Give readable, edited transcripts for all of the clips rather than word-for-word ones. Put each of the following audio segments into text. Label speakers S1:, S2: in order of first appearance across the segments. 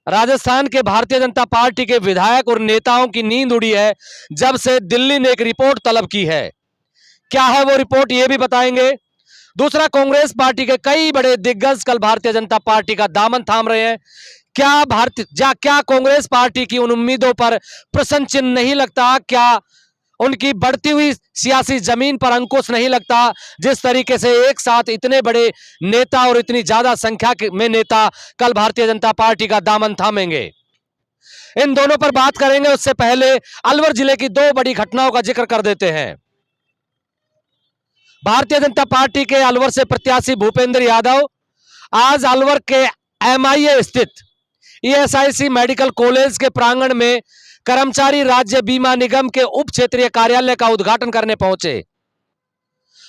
S1: राजस्थान के भारतीय जनता पार्टी के विधायक और नेताओं की नींद उड़ी है जब से दिल्ली ने एक रिपोर्ट तलब की है। क्या है वो रिपोर्ट, ये भी बताएंगे। दूसरा, कांग्रेस पार्टी के कई बड़े दिग्गज कल भारतीय जनता पार्टी का दामन थाम रहे हैं। क्या कांग्रेस पार्टी की उन उम्मीदों पर प्रश्न चिन्ह नहीं लगता? क्या उनकी बढ़ती हुई सियासी जमीन पर अंकुश नहीं लगता? जिस तरीके से एक साथ इतने बड़े नेता और इतनी ज्यादा संख्या में नेता कल भारतीय जनता पार्टी का दामन थामेंगे, इन दोनों पर बात करेंगे। उससे पहले अलवर जिले की दो बड़ी घटनाओं का जिक्र कर देते हैं। भारतीय जनता पार्टी के अलवर से प्रत्याशी भूपेंद्र यादव आज अलवर के एमआईए स्थित ईएसआईसी मेडिकल कॉलेज के प्रांगण में कर्मचारी राज्य बीमा निगम के उप क्षेत्रीय कार्यालय का उद्घाटन करने पहुंचे।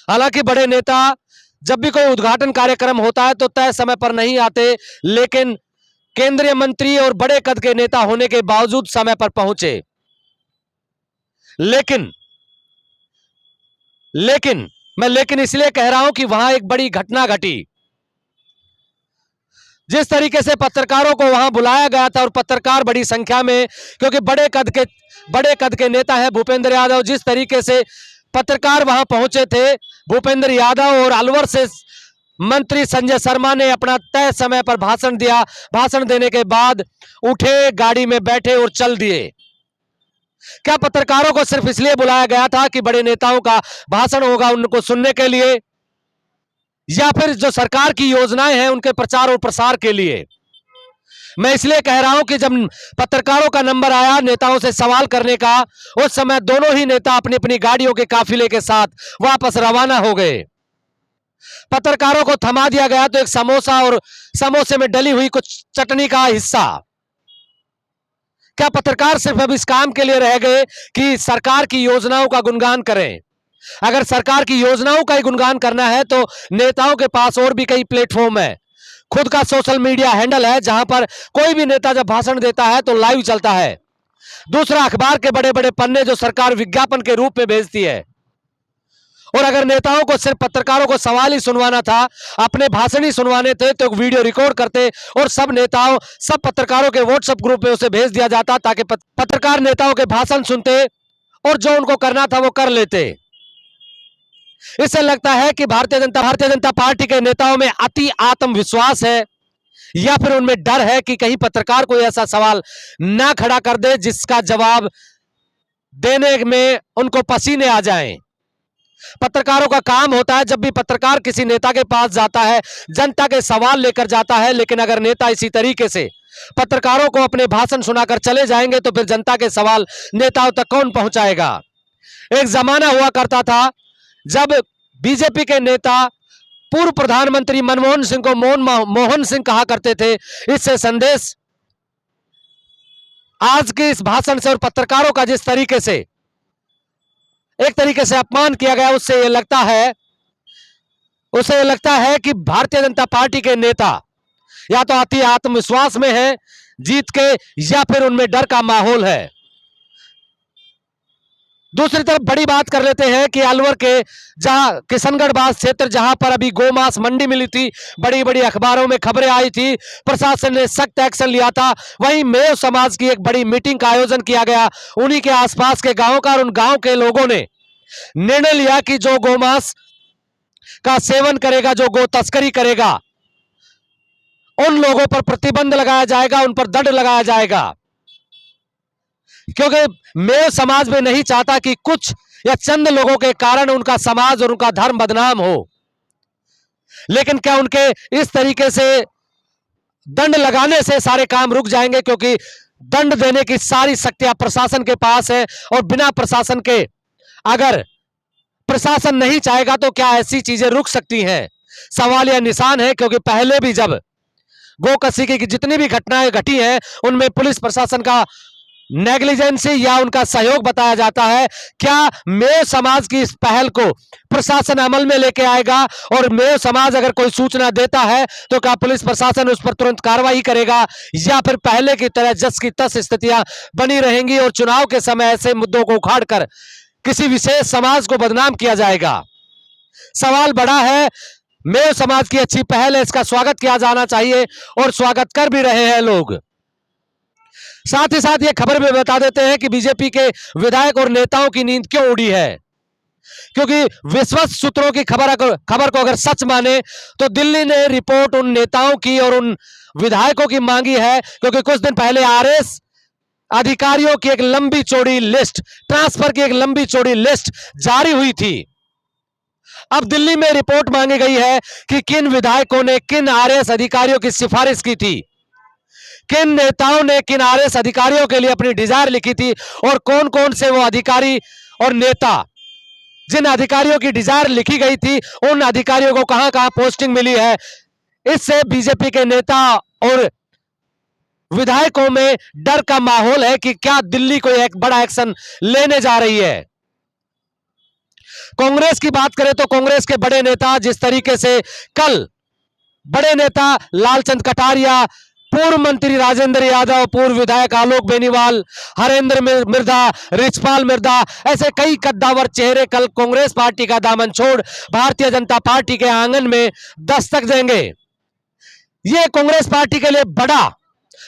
S1: हालांकि बड़े नेता जब भी कोई उद्घाटन कार्यक्रम होता है तो तय समय पर नहीं आते, लेकिन केंद्रीय मंत्री और बड़े कद के नेता होने के बावजूद समय पर पहुंचे। लेकिन मैं इसलिए कह रहा हूं कि वहां एक बड़ी घटना घटी। जिस तरीके से पत्रकारों को वहां बुलाया गया था और पत्रकार बड़ी संख्या में, क्योंकि बड़े कद के नेता है भूपेंद्र यादव, जिस तरीके से पत्रकार वहां पहुंचे थे, भूपेंद्र यादव और अलवर से मंत्री संजय शर्मा ने अपना तय समय पर भाषण दिया। भाषण देने के बाद उठे, गाड़ी में बैठे और चल दिए। क्या पत्रकारों को सिर्फ इसलिए बुलाया गया था कि बड़े नेताओं का भाषण होगा उनको सुनने के लिए, या फिर जो सरकार की योजनाएं हैं उनके प्रचार और प्रसार के लिए? मैं इसलिए कह रहा हूं कि जब पत्रकारों का नंबर आया नेताओं से सवाल करने का, उस समय दोनों ही नेता अपनी अपनी गाड़ियों के काफिले के साथ वापस रवाना हो गए। पत्रकारों को थमा दिया गया तो एक समोसा और समोसे में डली हुई कुछ चटनी का हिस्सा। क्या पत्रकार सिर्फ अब इस काम के लिए रह गए कि सरकार की योजनाओं का गुणगान करें? अगर सरकार की योजनाओं का ही गुणगान करना है तो नेताओं के पास और भी कई प्लेटफॉर्म है। खुद का सोशल मीडिया हैंडल है जहां पर कोई भी नेता जब भाषण देता है तो लाइव चलता है। दूसरा, अखबार के बड़े बड़े पन्ने जो सरकार विज्ञापन के रूप में भेजती है। और अगर नेताओं को सिर्फ पत्रकारों को सवाल ही सुनवाना था, अपने भाषण ही सुनवाने थे, तो वीडियो रिकॉर्ड करते और सब पत्रकारों के व्हाट्सएप ग्रुप में उसे भेज दिया जाता ताकि पत्रकार नेताओं के भाषण सुनते और जो उनको करना था वो कर लेते। इससे लगता है कि भारतीय जनता पार्टी के नेताओं में अति आत्मविश्वास है, या फिर उनमें डर है कि कहीं पत्रकार कोई ऐसा सवाल ना खड़ा कर दे जिसका जवाब देने में उनको पसीने आ जाएं। पत्रकारों का काम होता है, जब भी पत्रकार किसी नेता के पास जाता है, जनता के सवाल लेकर जाता है, लेकिन अगर नेता इसी तरीके से पत्रकारों को अपने भाषण सुनाकर चले जाएंगे तो फिर जनता के सवाल नेताओं तक कौन पहुंचाएगा? एक जमाना हुआ करता था जब बीजेपी के नेता पूर्व प्रधानमंत्री मनमोहन सिंह को मोहन सिंह कहा करते थे। इससे संदेश आज के इस भाषण से और पत्रकारों का जिस तरीके से एक तरीके से अपमान किया गया, उससे यह लगता है कि भारतीय जनता पार्टी के नेता या तो अति आत्मविश्वास में है जीत के, या फिर उनमें डर का माहौल है। दूसरी तरफ बड़ी बात कर लेते हैं कि अलवर के जहां किशनगढ़ बास क्षेत्र, जहां पर अभी गोमांस मंडी मिली थी, बड़ी बड़ी अखबारों में खबरें आई थी, प्रशासन ने सख्त एक्शन लिया था, वहीं मेव समाज की एक बड़ी मीटिंग का आयोजन किया गया उन्हीं के आसपास के गांवों का, और उन गांव के लोगों ने निर्णय लिया कि जो गोमांस का सेवन करेगा, जो गो तस्करी करेगा, उन लोगों पर प्रतिबंध लगाया जाएगा, उन पर दंड लगाया जाएगा। क्योंकि मेव समाज में नहीं चाहता कि कुछ या चंद लोगों के कारण उनका समाज और उनका धर्म बदनाम हो। लेकिन क्या उनके इस तरीके से दंड लगाने से सारे काम रुक जाएंगे? क्योंकि दंड देने की सारी शक्तियां प्रशासन के पास है, और बिना प्रशासन के, अगर प्रशासन नहीं चाहेगा तो क्या ऐसी चीजें रुक सकती हैं? सवाल या निशान है। क्योंकि पहले भी जब गोकशी की जितनी भी घटनाएं घटी हैं उनमें पुलिस प्रशासन का नेग्लिजेंसी या उनका सहयोग बताया जाता है। क्या मेव समाज की इस पहल को प्रशासन अमल में लेके आएगा? और मेव समाज अगर कोई सूचना देता है तो क्या पुलिस प्रशासन उस पर तुरंत कार्रवाई करेगा, या फिर पहले की तरह जस की तस स्थितियां बनी रहेंगी और चुनाव के समय ऐसे मुद्दों को उखाड़कर किसी विशेष समाज को बदनाम किया जाएगा? सवाल बड़ा है। मेव समाज की अच्छी पहल है, इसका स्वागत किया जाना चाहिए और स्वागत कर भी रहे हैं लोग। साथ ही साथ ये खबर भी बता देते हैं कि बीजेपी के विधायक और नेताओं की नींद क्यों उड़ी है, क्योंकि विश्वस्त सूत्रों की खबर को अगर सच माने तो दिल्ली ने रिपोर्ट उन नेताओं की और उन विधायकों की मांगी है, क्योंकि कुछ दिन पहले आरएस अधिकारियों की एक लंबी चौड़ी लिस्ट, ट्रांसफर की एक लंबी चौड़ी लिस्ट जारी हुई थी। अब दिल्ली में रिपोर्ट मांगी गई है कि किन विधायकों ने किन आरएस अधिकारियों की सिफारिश की थी, किन नेताओं ने किन आरएस अधिकारियों के लिए अपनी डिजायर लिखी थी, और कौन कौन से वो अधिकारी और नेता जिन अधिकारियों की डिजायर लिखी गई थी उन अधिकारियों को कहां कहां पोस्टिंग मिली है। इससे बीजेपी के नेता और विधायकों में डर का माहौल है कि क्या दिल्ली कोई एक बड़ा एक्शन लेने जा रही है। कांग्रेस की बात करें तो कांग्रेस के बड़े नेता जिस तरीके से कल बड़े नेता लालचंद कटारिया, पूर्व मंत्री राजेंद्र यादव, पूर्व विधायक आलोक बेनीवाल, हरेंद्र मिर्धा, रिचपाल मिर्धा, ऐसे कई कद्दावर चेहरे कल कांग्रेस पार्टी का दामन छोड़ भारतीय जनता पार्टी के आंगन में दस्तक देंगे। यह कांग्रेस पार्टी के लिए बड़ा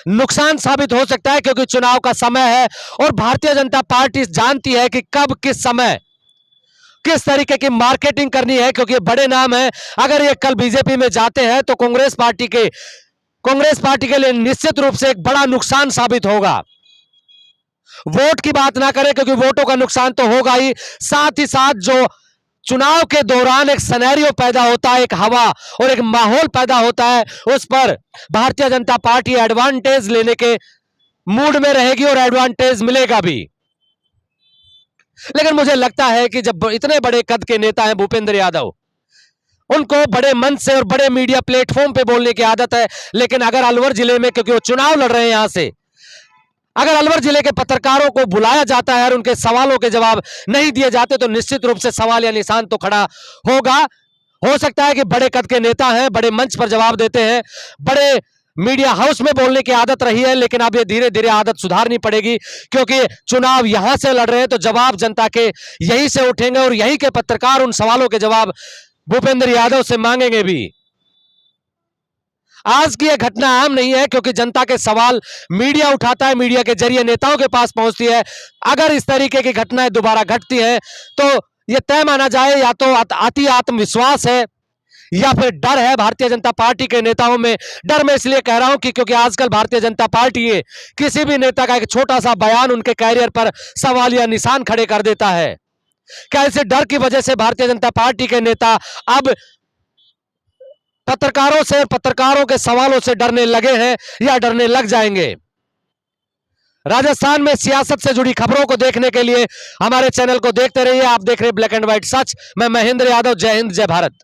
S1: नुकसान साबित हो सकता है, क्योंकि चुनाव का समय है और भारतीय जनता पार्टी जानती है कि कब किस समय किस तरीके की मार्केटिंग करनी है, क्योंकि ये बड़े नाम है। अगर ये कल बीजेपी में जाते हैं तो कांग्रेस पार्टी के लिए निश्चित रूप से एक बड़ा नुकसान साबित होगा। वोट की बात ना करें, क्योंकि वोटों का नुकसान तो होगा ही, साथ ही साथ जो चुनाव के दौरान एक सिनेरियो पैदा होता है, एक हवा और एक माहौल पैदा होता है, उस पर भारतीय जनता पार्टी एडवांटेज लेने के मूड में रहेगी और एडवांटेज मिलेगा भी। लेकिन मुझे लगता है कि जब इतने बड़े कद के नेता हैं भूपेंद्र यादव, उनको बड़े मंच से और बड़े मीडिया प्लेटफॉर्म पे बोलने की आदत है, लेकिन अगर अलवर जिले में, क्योंकि वो चुनाव लड़ रहे हैं यहां से, अगर अलवर जिले के पत्रकारों को बुलाया जाता है और उनके सवालों के जवाब नहीं दिए जाते तो निश्चित रूप से सवाल या निशान तो खड़ा होगा। हो सकता है कि बड़े कद के नेता हैं, बड़े मंच पर जवाब देते हैं, बड़े मीडिया हाउस में बोलने की आदत रही है, लेकिन अब ये धीरे धीरे आदत सुधारनी पड़ेगी, क्योंकि चुनाव यहां से लड़ रहे हैं तो जवाब जनता के यहीं से उठेंगे और यहीं के पत्रकार उन सवालों के जवाब भूपेंद्र यादव से मांगेंगे भी। आज की यह घटना आम नहीं है, क्योंकि जनता के सवाल मीडिया उठाता है, मीडिया के जरिए नेताओं के पास पहुंचती है। अगर इस तरीके की घटनाएं दोबारा घटती हैं तो यह तय माना जाए या तो अति आत्मविश्वास है या फिर डर है भारतीय जनता पार्टी के नेताओं में। डर मैं इसलिए कह रहा हूं कि क्योंकि आजकल भारतीय जनता पार्टी किसी भी नेता का एक छोटा सा बयान उनके कैरियर पर सवाल या निशान खड़े कर देता है। क्या इसी डर की वजह से भारतीय जनता पार्टी के नेता अब पत्रकारों से, पत्रकारों के सवालों से डरने लगे हैं या डरने लग जाएंगे? राजस्थान में सियासत से जुड़ी खबरों को देखने के लिए हमारे चैनल को देखते रहिए। आप देख रहे हैं ब्लैक एंड व्हाइट सच। मैं महेंद्र यादव। जय हिंद, जय भारत।